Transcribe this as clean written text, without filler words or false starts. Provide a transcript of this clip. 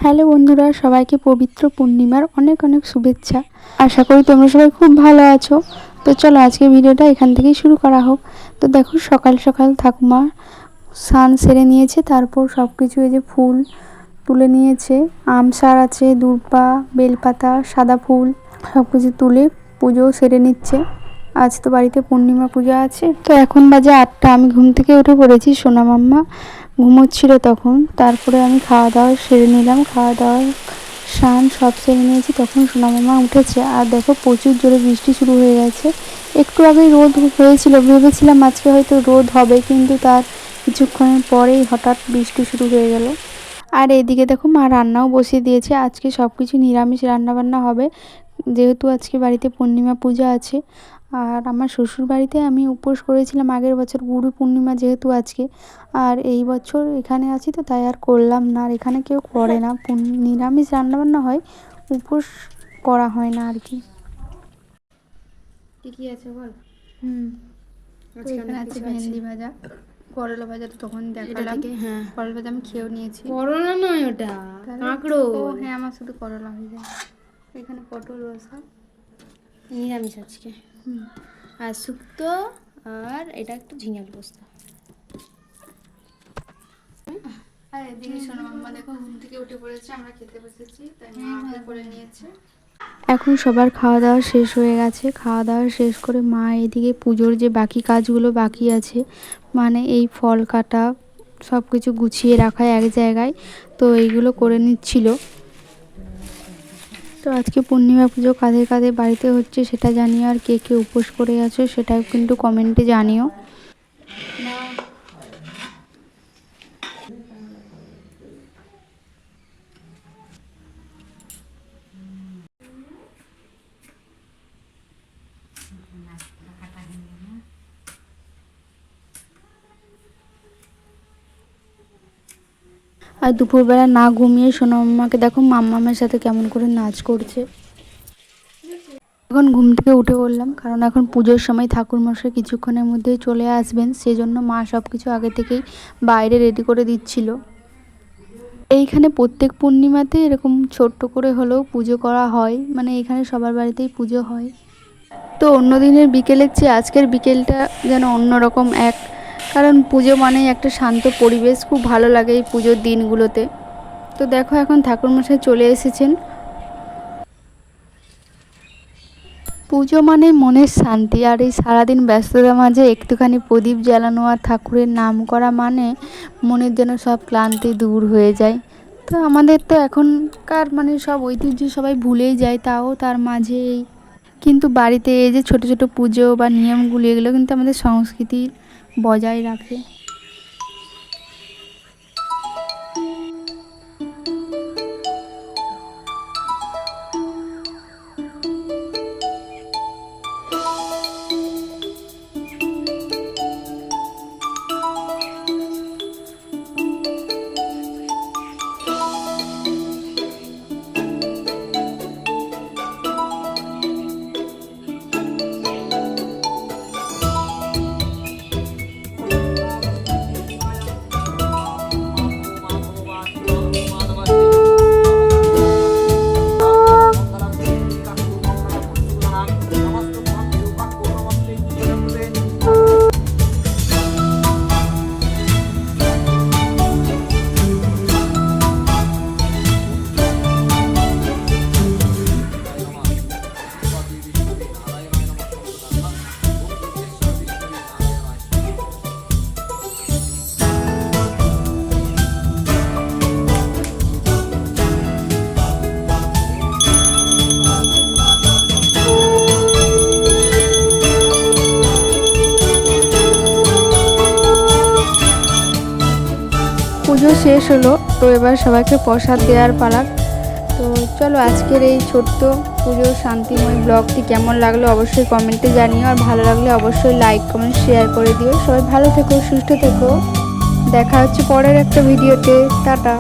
Hello বন্ধুরা, সবাইকে পবিত্র পূর্ণিমার অনেক অনেক শুভেচ্ছা। আশা করি তোমরা সবাই খুব ভালো আছো। তো চলো আজকে ভিডিওটা এখান থেকেই শুরু করা হোক। তো দেখো সকাল সকাল ঠাকুমা স্নান সেরে নিয়েছে, তারপর সব কিছু এই যে ফুল তুলে নিয়েছে, আমসার আছে, দূর্বা, বেলপাতা, সাদা ফুল সব কিছু তুলে পুজো সেরে নিচ্ছে। আজ তো বাড়িতে পূর্ণিমা পূজা আছে। তো এখন বাজে 8টা, আমি ঘুম থেকে উঠে পড়েছি, সোনা মাম্মা ঘুমোচ্ছিল তখন। তারপরে আমি খাওয়া দাওয়া সেরে নিলাম, খাওয়া দাওয়া স্নান সব সেরে নিয়েছি, তখন সোনা মাম্মা উঠেছে। আর দেখো প্রচুর জোরে বৃষ্টি শুরু হয়ে গেছে। একটু আগেই রোদ হয়েছিল, ভেবেছিলাম আজকে হয়তো রোদ হবে, কিন্তু তার কিছুক্ষণের পরেই হঠাৎ বৃষ্টি শুরু হয়ে গেল। আর এদিকে দেখো মা রান্নাও বসিয়ে দিয়েছে। আজকে সব কিছু নিরামিষ রান্নাবান্না হবে, যেহেতু আজকে বাড়িতে পূর্ণিমা পূজা আছে। আর আমার শ্বশুর বাড়িতে আমি উপোস করেছিলাম আগের বছর, গুরু পূর্ণিমা যেহেতু আজকে, আর এই বছর এখানে আছি তো তাই আর করলাম না। আর এখানে কেউ করে না, নিরামিষ রান্নাবান্না হয়, উপোস করা হয় না আর কি। কি আছে বল? তো এখানে আছে ভেন্ডি ভাজা, করলা ভাজা তো তখন দেখালাম। হ্যাঁ, করলা ভাজা আমি খেয়েও নিয়েছি। করলা নয় ওটা, কাঁকড়ো। ও হ্যাঁ, আমার শুধু করলা হয়ে যায়। এখানে পটল রসা, নিরামিষ আজকে। আর শুক্তো, আর এটা একটু ঝিঙের পোস্ত। আর এদিকে সোনা মাম্মা দেখো ঘুম থেকে উঠে পড়েছে, আমরা খেতে বসেছি, তাই মা আগে করে নিয়েছে। এখন সবার খাওয়া দাওয়া শেষ হয়ে গেছে। খাওয়া দাওয়া শেষ করে মা এদিকে পুজোর যে বাকি কাজগুলো বাকি আছে, মানে এই ফল কাটা, সব কিছু গুছিয়ে রাখা এক জায়গায়, তো এইগুলো করে নিচ্ছিল। তো আজকে পূর্ণিমা পুজো কাদের কাদের বাড়িতে হচ্ছে সেটা জানিও, আর কে কে উপোস করে আছো সেটাও কিন্তু কমেন্টে জানিও। আর দুপুরবেলা না ঘুমিয়ে সোনা মাম্মাকে দেখো মাম্মামের সাথে কেমন করে নাচ করছে। এখন ঘুম থেকে উঠে পড়লাম, কারণ এখন পুজোর সময় ঠাকুরমশাই কিছুক্ষণের মধ্যেই চলে আসবেন, সেজন্য মা সব কিছু আগে থেকেই বাইরে রেডি করে দিচ্ছিল। এইখানে প্রত্যেক পূর্ণিমাতে এরকম ছোট্ট করে হলেও পুজো করা হয়, মানে এখানে সবার বাড়িতেই পুজো হয়। তো অন্য দিনের বিকেলের চেয়ে আজকের বিকেলটা যেন অন্যরকম এক, কারণ পুজো মানেই একটা শান্ত পরিবেশ, খুব ভালো লাগে এই পুজোর দিনগুলোতে। তো দেখো এখন ঠাকুরমশাই চলে এসেছেন। পুজো মানে মনের শান্তি, আর এই সারাদিন ব্যস্ততার মাঝে একটুখানি প্রদীপ জ্বালানো আর ঠাকুরের নাম করা মানে মনের যেন সব ক্লান্তি দূর হয়ে যায়। তো আমাদের তো এখনকার মানে সব ঐতিহ্য সবাই ভুলেই যায়, তাও তার মাঝে কিন্তু বাড়িতে এই যে ছোট ছোট পুজো বা নিয়মগুলি, এগুলো কিন্তু আমাদের সংস্কৃতি বজায় রাখে। পুজো শেষ হলো, তো এবার সবাইকে প্রসাদ দেওয়ার পালা। তো চলো আজকের এই ছোট্ট পুজোর শান্তিময় ব্লগটি কেমন লাগলো অবশ্যই কমেন্টে জানিও, আর ভালো লাগলে অবশ্যই লাইক কমেন্ট শেয়ার করে দিও। সবাই ভালো থেকো, সুস্থ থেকো, দেখা হচ্ছে পরের একটা ভিডিওতে। টাটা।